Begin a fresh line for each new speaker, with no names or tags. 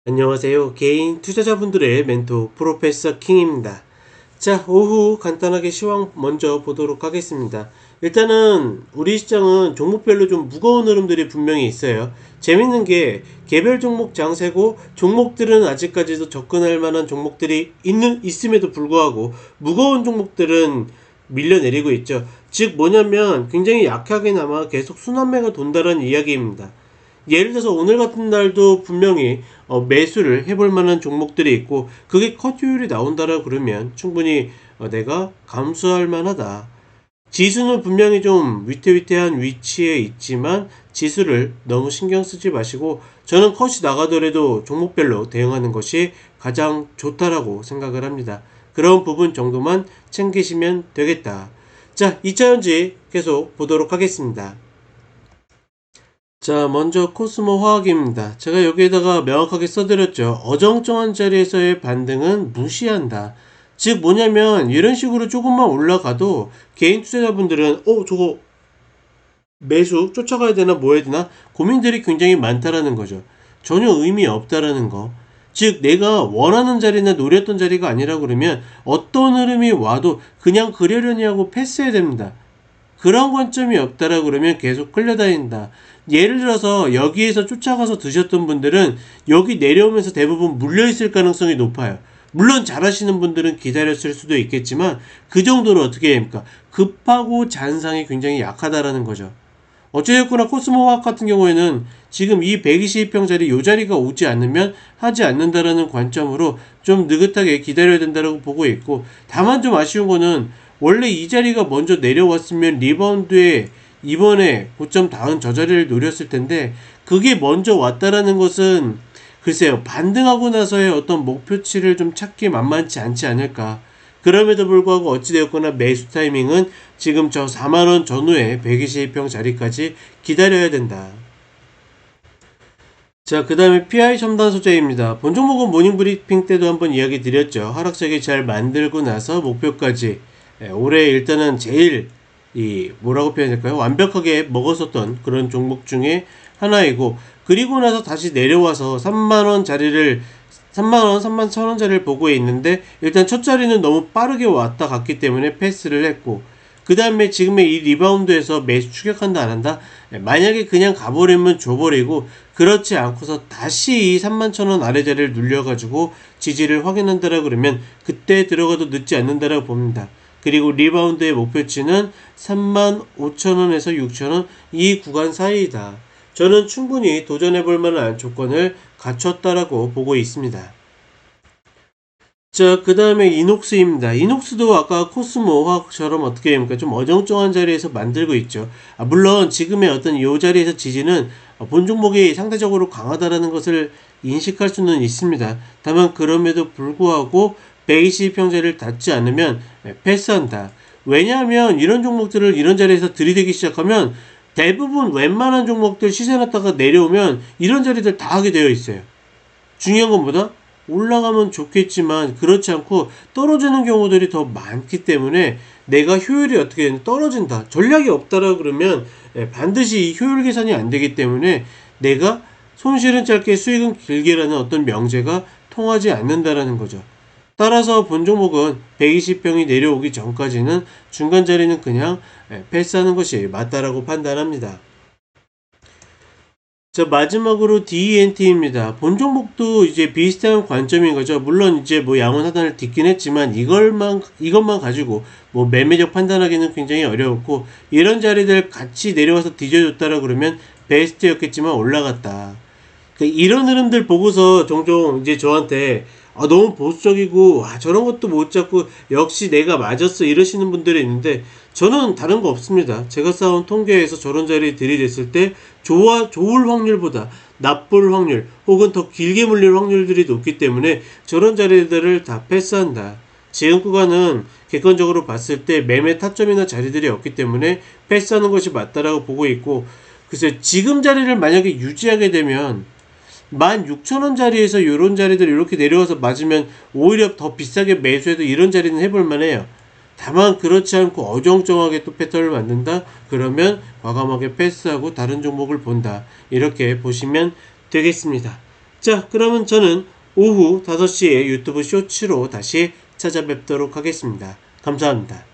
안녕하세요. 개인 투자자분들의 멘토 프로페서 킹입니다. 자, 오후 간단하게 시황 먼저 보도록 하겠습니다. 일단은 우리 시장은 종목별로 좀 무거운 흐름들이 분명히 있어요. 재밌는 게 개별 종목 장세고 종목들은 아직까지도 접근할 만한 종목들이 있음에도 불구하고 무거운 종목들은 밀려내리고 있죠. 즉 뭐냐면 굉장히 약하게나마 계속 순환매가 돈다는 이야기입니다. 예를 들어서 오늘 같은 날도 분명히 매수를 해볼 만한 종목들이 있고 그게 커트율이 나온다라 그러면 충분히 내가 감수할 만하다. 지수는 분명히 좀 위태위태한 위치에 있지만 지수를 너무 신경 쓰지 마시고 저는 컷이 나가더라도 종목별로 대응하는 것이 가장 좋다라고 생각을 합니다. 그런 부분 정도만 챙기시면 되겠다. 자, 2차전지 계속 보도록 하겠습니다. 자, 먼저 코스모 화학입니다. 제가 여기에다가 명확하게 써드렸죠. 어정쩡한 자리에서의 반등은 무시한다. 즉 뭐냐면 이런 식으로 조금만 올라가도 개인 투자자분들은 저거 매수 쫓아가야 되나 뭐 해야 되나 고민들이 굉장히 많다라는 거죠. 전혀 의미 없다라는 거. 즉 내가 원하는 자리나 노렸던 자리가 아니라 그러면 어떤 흐름이 와도 그냥 그러려니 하고 패스해야 됩니다. 그런 관점이 없다라 그러면 계속 끌려다닌다. 예를 들어서 여기에서 쫓아가서 드셨던 분들은 여기 내려오면서 대부분 물려있을 가능성이 높아요. 물론 잘하시는 분들은 기다렸을 수도 있겠지만 그 정도로 어떻게 해야 합니까? 급하고 잔상이 굉장히 약하다라는 거죠. 어쨌거나 코스모화학 같은 경우에는 지금 이 120평짜리 이 자리가 오지 않으면 하지 않는다라는 관점으로 좀 느긋하게 기다려야 된다고 보고 있고, 다만 좀 아쉬운 거는 원래 이 자리가 먼저 내려왔으면 리바운드에 이번에 고점 다운 저 자리를 노렸을 텐데 그게 먼저 왔다라는 것은 글쎄요, 반등하고 나서의 어떤 목표치를 좀 찾기 만만치 않지 않을까. 그럼에도 불구하고 어찌되었거나 매수 타이밍은 지금 저 4만원 전후에 120평 자리까지 기다려야 된다. 자, 그 다음에 PI 첨단 소재입니다. 본 종목은 모닝브리핑 때도 한번 이야기 드렸죠. 하락세기 잘 만들고 나서 목표까지 올해 일단은 제일 뭐라고 표현할까요? 완벽하게 먹었었던 그런 종목 중에 하나이고, 그리고 나서 다시 내려와서 3만원 자리를 3만원, 3만 1천원 자리를 보고 있는데 일단 첫 자리는 너무 빠르게 왔다 갔기 때문에 패스를 했고, 그 다음에 지금의 이 리바운드에서 매수 추격한다 안 한다? 만약에 그냥 가버리면 줘버리고, 그렇지 않고서 다시 이 3만 1천원 아래 자리를 눌려가지고 지지를 확인한다라 그러면 그때 들어가도 늦지 않는다라고 봅니다. 그리고 리바운드의 목표치는 35,000원에서 6,000원 이 구간 사이이다. 저는 충분히 도전해볼 만한 조건을 갖췄다라고 보고 있습니다. 자, 그 다음에 이녹스입니다. 이녹스도 아까 코스모 화학처럼 어떻게 됩니까? 좀 어정쩡한 자리에서 만들고 있죠. 물론 지금의 어떤 이 자리에서 지지는 본 종목이 상대적으로 강하다라는 것을 인식할 수는 있습니다. 다만 그럼에도 불구하고 120평자를 닿지 않으면 패스한다. 왜냐하면 이런 종목들을 이런 자리에서 들이대기 시작하면 대부분 웬만한 종목들 시세 났다가 내려오면 이런 자리들 다 하게 되어 있어요. 중요한 건 뭐다? 올라가면 좋겠지만 그렇지 않고 떨어지는 경우들이 더 많기 때문에 내가 효율이 어떻게 되냐 떨어진다, 전략이 없다라 그러면 반드시 효율 계산이 안 되기 때문에 내가 손실은 짧게 수익은 길게라는 어떤 명제가 통하지 않는다라는 거죠. 따라서 본 종목은 120평이 내려오기 전까지는 중간 자리는 그냥 패스하는 것이 맞다라고 판단합니다. 자, 마지막으로 DENT입니다. 본 종목도 이제 비슷한 관점인 거죠. 물론 이제 뭐 양원 하단을 딛긴 했지만 이것만 가지고 뭐 매매적 판단하기는 굉장히 어려웠고, 이런 자리들 같이 내려와서 뒤져줬다라 그러면 베스트였겠지만 올라갔다. 이런 흐름들 보고서 종종 이제 저한테 너무 보수적이고 저런 것도 못 잡고 역시 내가 맞았어 이러시는 분들이 있는데, 저는 다른 거 없습니다. 제가 쌓은 통계에서 저런 자리에 들이댔을 때 좋을 확률보다 나쁠 확률 혹은 더 길게 물릴 확률들이 높기 때문에 저런 자리들을 다 패스한다. 지금 구간은 객관적으로 봤을 때 매매 타점이나 자리들이 없기 때문에 패스하는 것이 맞다라고 보고 있고, 글쎄 지금 자리를 만약에 유지하게 되면 16,000원 자리에서 이런 자리들 이렇게 내려와서 맞으면 오히려 더 비싸게 매수해도 이런 자리는 해볼 만해요. 다만 그렇지 않고 어정쩡하게 또 패턴을 만든다? 그러면 과감하게 패스하고 다른 종목을 본다. 이렇게 보시면 되겠습니다. 자, 그러면 저는 오후 5시에 유튜브 쇼츠로 다시 찾아뵙도록 하겠습니다. 감사합니다.